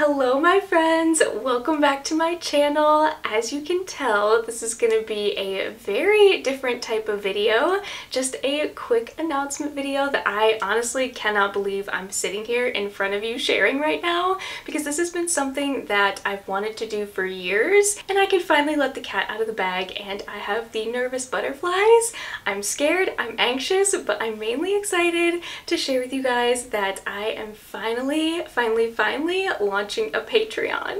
Hello my friends, welcome back to my channel. As you can tell, this is going to be a very different type of video, just a quick announcement video that I honestly cannot believe I'm sitting here in front of you sharing right now, because this has been something that I've wanted to do for years and I can finally let the cat out of the bag and I have the nervous butterflies. I'm scared, I'm anxious, but I'm mainly excited to share with you guys that I am finally launching a Patreon.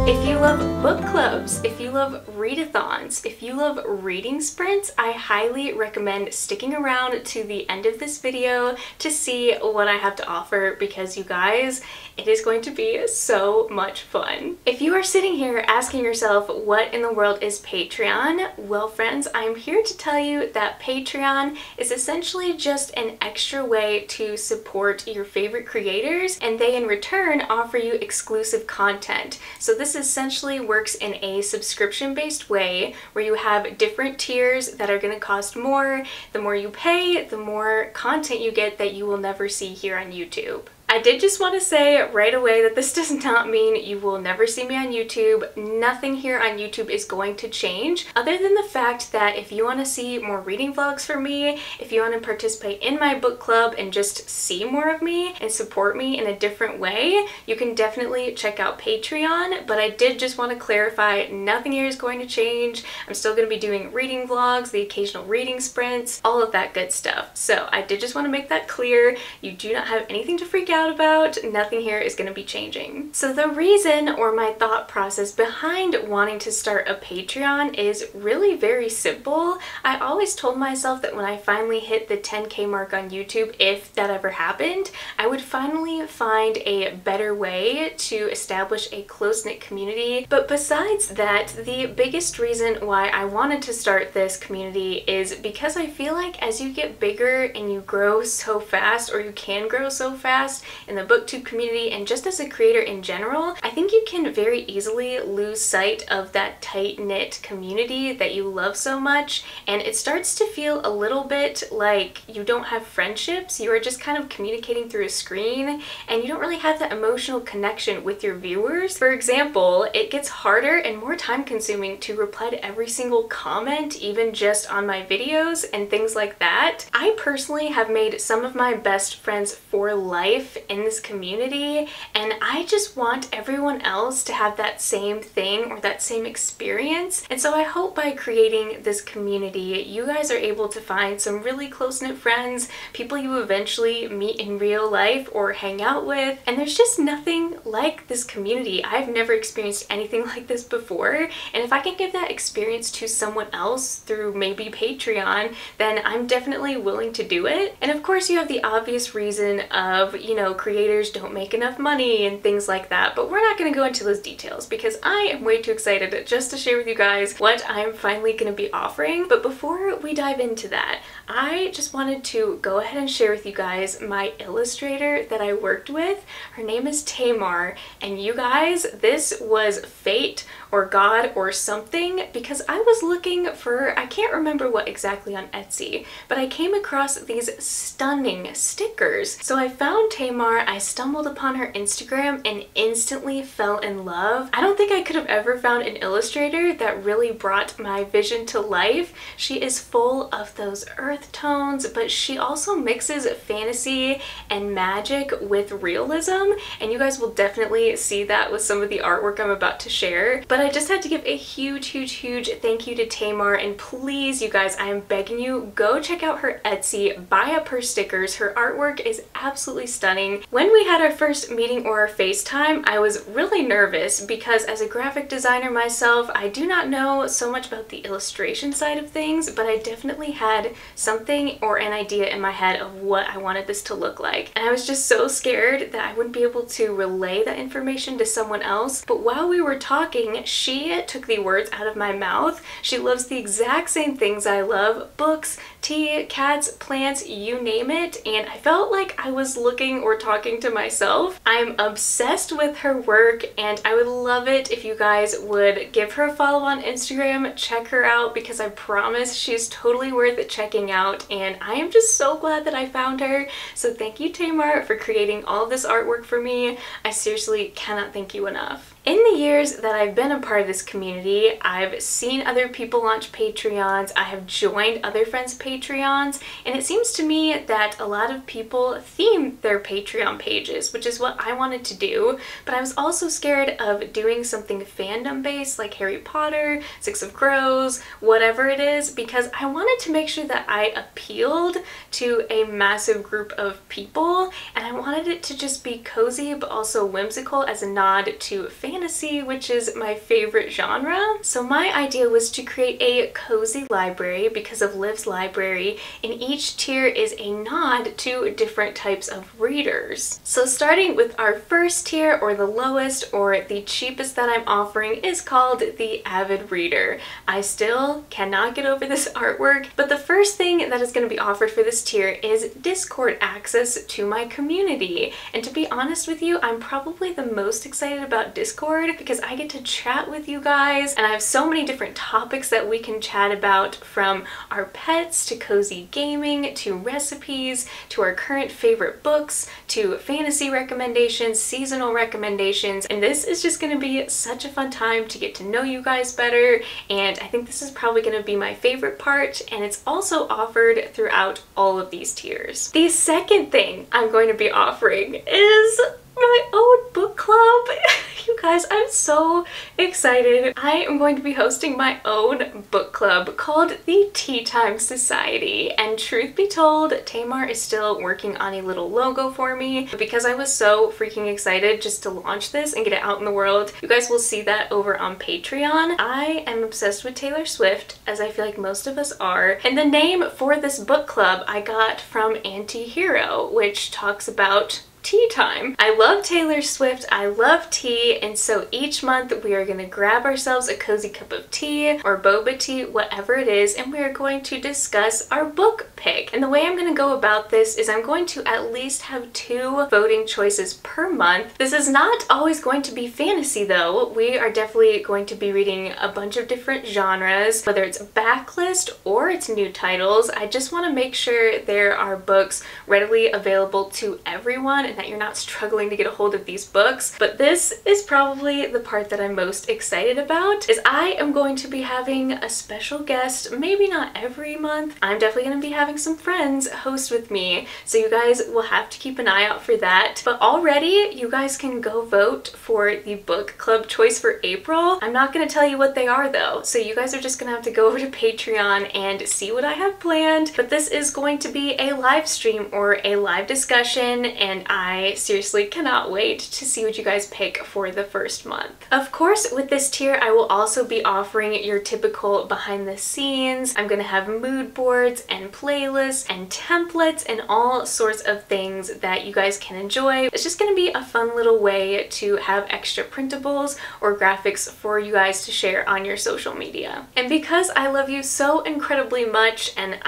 If you love book clubs, if you love readathons, if you love reading sprints, I highly recommend sticking around to the end of this video to see what I have to offer, because you guys, it is going to be so much fun. If you are sitting here asking yourself, what in the world is Patreon? Well friends, I'm here to tell you that Patreon is essentially just an extra way to support your favorite creators, and they in return offer you exclusive content. So this essentially works in a subscription-based way where you have different tiers that are going to cost more. The more you pay, the more content you get that you will never see here on YouTube. I did just want to say right away that this does not mean you will never see me on YouTube. Nothing here on YouTube is going to change, other than the fact that if you want to see more reading vlogs from me, if you want to participate in my book club and just see more of me and support me in a different way, you can definitely check out Patreon. But I did just want to clarify, nothing here is going to change. I'm still going to be doing reading vlogs, the occasional reading sprints, all of that good stuff. So I did just want to make that clear. You do not have anything to freak out about. Nothing here is going to be changing. So the reason, or my thought process behind wanting to start a Patreon, is really very simple. I always told myself that when I finally hit the 10K mark on YouTube, if that ever happened, I would finally find a better way to establish a close-knit community. But besides that, the biggest reason why I wanted to start this community is because I feel like as you get bigger and you grow so fast, or you can grow so fast in the booktube community and just as a creator in general, I think you can very easily lose sight of that tight-knit community that you love so much, and it starts to feel a little bit like you don't have friendships. You are just kind of communicating through a screen and you don't really have that emotional connection with your viewers. For example, it gets harder and more time-consuming to reply to every single comment, even just on my videos and things like that. I personally have made some of my best friends for life in this community, and I just want everyone else to have that same thing or that same experience. And so I hope by creating this community, you guys are able to find some really close-knit friends, people you eventually meet in real life or hang out with. And there's just nothing like this community. I've never experienced anything like this before, and if I can give that experience to someone else through maybe Patreon, then I'm definitely willing to do it. And of course you have the obvious reason of, you know, creators don't make enough money and things like that, but we're not going to go into those details because I am way too excited just to share with you guys what I'm finally going to be offering. But before we dive into that, I just wanted to go ahead and share with you guys my illustrator that I worked with. Her name is Tamar, and you guys, this was fate or God or something, because I was looking for, I can't remember what exactly on Etsy, but I came across these stunning stickers. So I found Tamar, I stumbled upon her Instagram and instantly fell in love. I don't think I could have ever found an illustrator that really brought my vision to life. She is full of those earth tones, but she also mixes fantasy and magic with realism, and you guys will definitely see that with some of the artwork I'm about to share. But I just had to give a huge thank you to Tamar, and please, you guys, I am begging you, go check out her Etsy, buy up her stickers. Her artwork is absolutely stunning. When we had our first meeting or our FaceTime, I was really nervous because as a graphic designer myself, I do not know so much about the illustration side of things, but I definitely had something or an idea in my head of what I wanted this to look like. And I was just so scared that I wouldn't be able to relay that information to someone else. But while we were talking, she took the words out of my mouth. She loves the exact same things I love: books, tea, cats, plants, you name it. And I felt like I was looking or talking to myself. I'm obsessed with her work, and I would love it if you guys would give her a follow on Instagram, check her out, because I promise she's totally worth checking out, and I am just so glad that I found her. So thank you, Tamar, for creating all of this artwork for me. I seriously cannot thank you enough. In the years that I've been a part of this community, I've seen other people launch Patreons, I have joined other friends' Patreons, and it seems to me that a lot of people theme their Patreon pages, which is what I wanted to do, but I was also scared of doing something fandom-based like Harry Potter, Six of Crows, whatever it is, because I wanted to make sure that I appealed to a massive group of people, and I wanted it to just be cozy but also whimsical as a nod to fantasy, which is my favorite genre. So my idea was to create a cozy library because of Liv's library, and each tier is a nod to different types of readers. So starting with our first tier, or the lowest, or the cheapest that I'm offering, is called the Avid Reader. I still cannot get over this artwork, but the first thing that is going to be offered for this tier is Discord access to my community. And to be honest with you, I'm probably the most excited about Discord because I get to chat with you guys, and I have so many different topics that we can chat about, from our pets to cozy gaming to recipes to our current favorite books to fantasy recommendations, seasonal recommendations, and this is just going to be such a fun time to get to know you guys better, and I think this is probably going to be my favorite part, and it's also offered throughout all of these tiers. The second thing I'm going to be offering is my own book club. You guys, I'm so excited. I am going to be hosting my own book club called the Tea Time Society, and truth be told, Tamar is still working on a little logo for me, but because I was so freaking excited just to launch this and get it out in the world, you guys will see that over on Patreon. I am obsessed with Taylor Swift, as I feel like most of us are, and the name for this book club I got from Anti-Hero, which talks about tea time. I love Taylor Swift, I love tea, and so each month we are going to grab ourselves a cozy cup of tea or boba tea, whatever it is, and we are going to discuss our book pick. And the way I'm going to go about this is I'm going to at least have 2 voting choices per month. This is not always going to be fantasy though. We are definitely going to be reading a bunch of different genres, whether it's backlist or it's new titles. I just want to make sure there are books readily available to everyone and that you're not struggling to get a hold of these books. But this is probably the part that I'm most excited about, is I am going to be having a special guest, maybe not every month. I'm definitely going to be having some friends host with me, so you guys will have to keep an eye out for that. But already you guys can go vote for the book club choice for April. I'm not going to tell you what they are though, so you guys are just going to have to go over to Patreon and see what I have planned. But this is going to be a live stream or a live discussion, and I seriously cannot wait to see what you guys pick for the first month. Of course, with this tier, I will also be offering your typical behind the scenes. I'm going to have mood boards and playlists and templates and all sorts of things that you guys can enjoy. It's just going to be a fun little way to have extra printables or graphics for you guys to share on your social media. And because I love you so incredibly much, and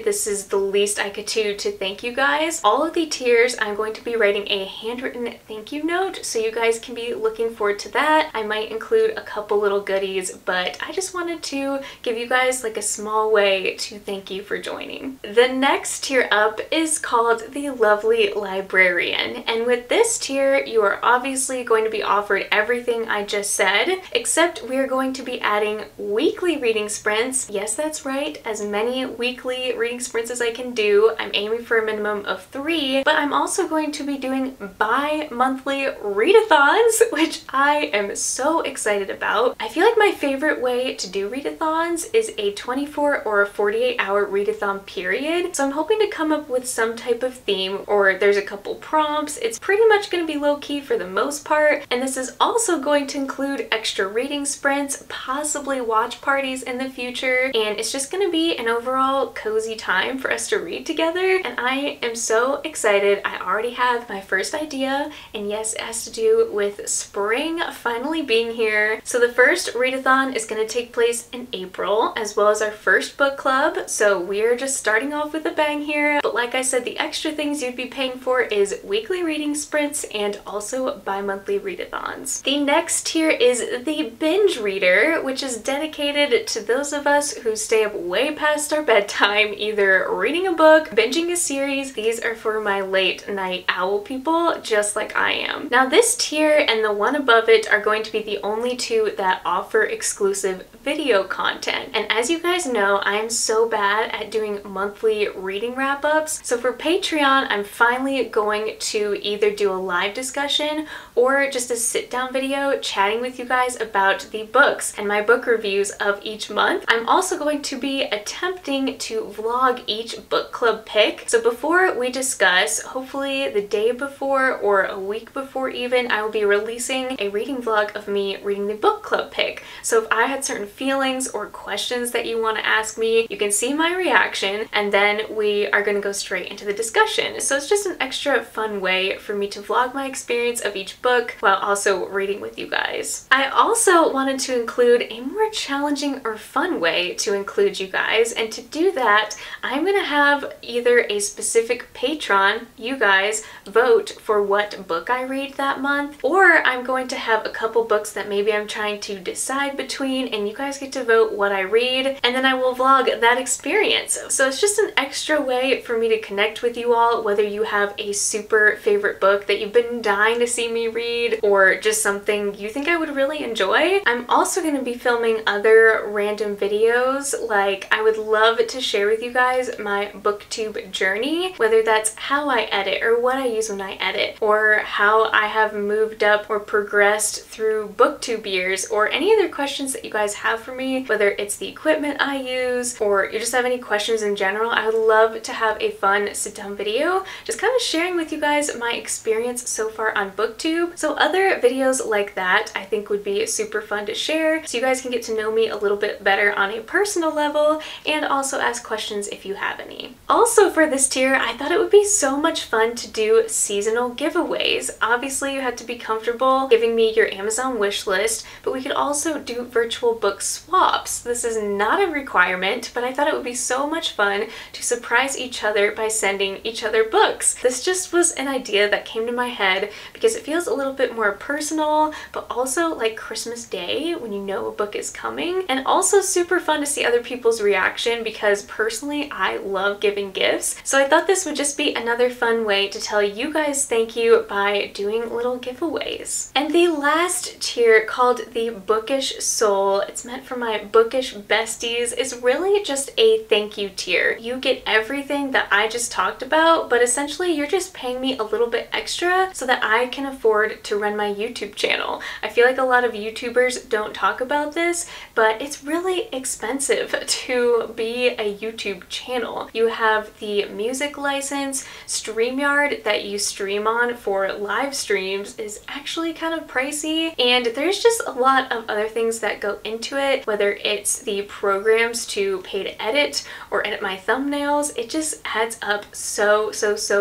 this is the least I could do to thank you guys, all of the tiers I'm going to be writing a handwritten thank you note, so you guys can be looking forward to that. I might include a couple little goodies, but I just wanted to give you guys like a small way to thank you for joining. The next tier up is called the Lovely Librarian, and with this tier you are obviously going to be offered everything I just said, except we are going to be adding weekly reading sprints. Yes, that's right, as many weekly reading sprints as I can do. I'm aiming for a minimum of 3, but I'm also going to be doing bi-monthly readathons, which I am so excited about. I feel like my favorite way to do readathons is a 24 or a 48-hour readathon period, so I'm hoping to come up with some type of theme, or there's a couple prompts. It's pretty much going to be low-key for the most part, and this is also going to include extra reading sprints, possibly watch parties in the future, and it's just going to be an overall cozy time for us to read together, and I am so excited. I I already have my first idea, and yes, it has to do with spring finally being here. So the first readathon is going to take place in April, as well as our first book club, so we're just starting off with a bang here. But like I said, the extra things you'd be paying for is weekly reading sprints and also bi-monthly readathons. The next tier is the binge reader, which is dedicated to those of us who stay up way past our bedtime, either reading a book, binging a series. These are for my late night owl people, just like I am. Now this tier and the one above it are going to be the only two that offer exclusive video content. And as you guys know, I'm so bad at doing monthly reading wrap-ups. So for Patreon, I'm finally going to either do a live discussion or just a sit-down video chatting with you guys about the books and my book reviews of each month. I'm also going to be attempting to vlog each book club pick. So before we discuss, hopefully the day before or a week before even, I will be releasing a reading vlog of me reading the book club pick. So if I had certain feelings or questions that you want to ask me, you can see my reaction, and then we are going to go straight into the discussion. So it's just an extra fun way for me to vlog my experience of each book while also reading with you guys. I also wanted to include a more challenging or fun way to include you guys, and to do that, I'm going to have either a specific patron, you guys, vote for what book I read that month, or I'm going to have a couple books that maybe I'm trying to decide between, and you guys get to vote what I read, and then I will vlog that experience. So it's just an extra way for me to connect with you all, whether you have a super favorite book that you've been dying to see me read, or just something you think I would really enjoy. I'm also going to be filming other random videos, like I would love to share with you guys my booktube journey, whether that's how I edit or what I use when I edit, or how I have moved up or progressed through booktube years, or any other questions that you guys have for me, whether it's the equipment I use or you just have any questions in general. I would love to have a fun sit-down video just kind of sharing with you guys my experience so far on booktube. So other videos like that I think would be super fun to share, so you guys can get to know me a little bit better on a personal level and also ask questions if you have any. Also for this tier, I thought it would be so much fun to do seasonal giveaways. Obviously you have to be comfortable giving me your Amazon wish list, but we could also do virtual book swaps. This is not a requirement, but I thought it would be so much fun to surprise each other by sending each other books. This just was an idea that came to my head because it feels a little bit more personal, but also like Christmas Day when you know a book is coming, and also super fun to see other people's reaction because personally I love giving gifts. So I thought this would just be another fun way to tell you guys thank you by doing little giveaways. And the last tier, called the Bookish Soul, it's meant for my bookish besties, is really just a thank you tier. You get everything that I just talked about, but essentially you're just paying me a little bit extra so that I can afford to run my YouTube channel. I feel like a lot of YouTubers don't talk about this, but it's really expensive to be a YouTube channel. You have the music license, StreamYard that you stream on for live streams is actually kind of pricey, and there's just a lot of other things that go into it, whether it's the programs to pay to edit or edit my thumbnails. It just adds up so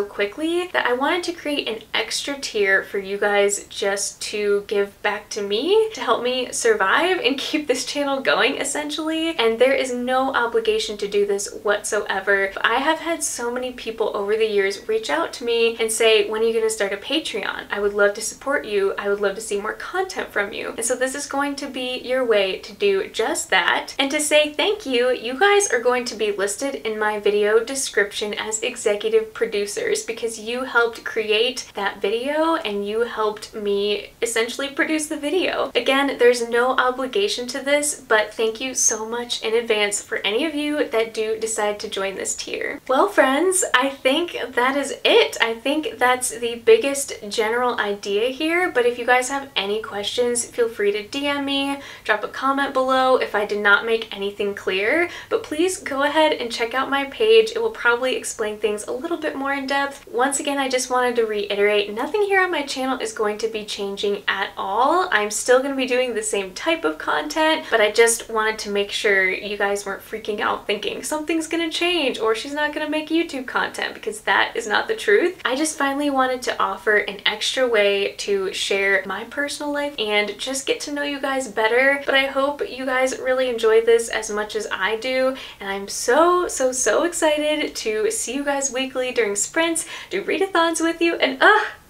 quickly that I wanted to create an extra tier for you guys just to give back to me, to help me survive and keep this channel going essentially. And there is no obligation to do this whatsoever. I have had so many people over the years reach out to me and say, when are you going to start a Patreon? I would love to support you. I would love to see more content from you. And so this is going to be your way to do just that. And to say thank you, you guys are going to be listed in my video description as executive producers because you helped create that video and you helped me essentially produce the video. Again, there's no obligation to this, but thank you so much in advance for any of you that do decide to join this tier. Well, friends, I think that is it. I think that's the biggest general idea here, but if you guys have any questions, feel free to DM me, drop a comment below if I did not make anything clear, but please go ahead and check out my page. It will probably explain things a little bit more in depth. Once again, I just wanted to reiterate, nothing here on my channel is going to be changing at all. I'm still going to be doing the same type of content, but I just wanted to make sure you guys weren't freaking out thinking something's going to change or she's not going to make YouTube content, because that is not the truth. truth. I just finally wanted to offer an extra way to share my personal life and just get to know you guys better. But I hope you guys really enjoy this as much as I do, and I'm so excited to see you guys weekly during sprints, do readathons with you, and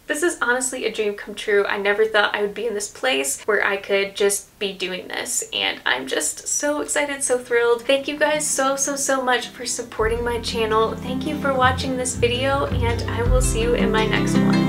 this is honestly a dream come true. I never thought I would be in this place where I could just be doing this, and I'm just so excited, so thrilled. Thank you guys so much for supporting my channel. Thank you for watching this video, and I will see you in my next one.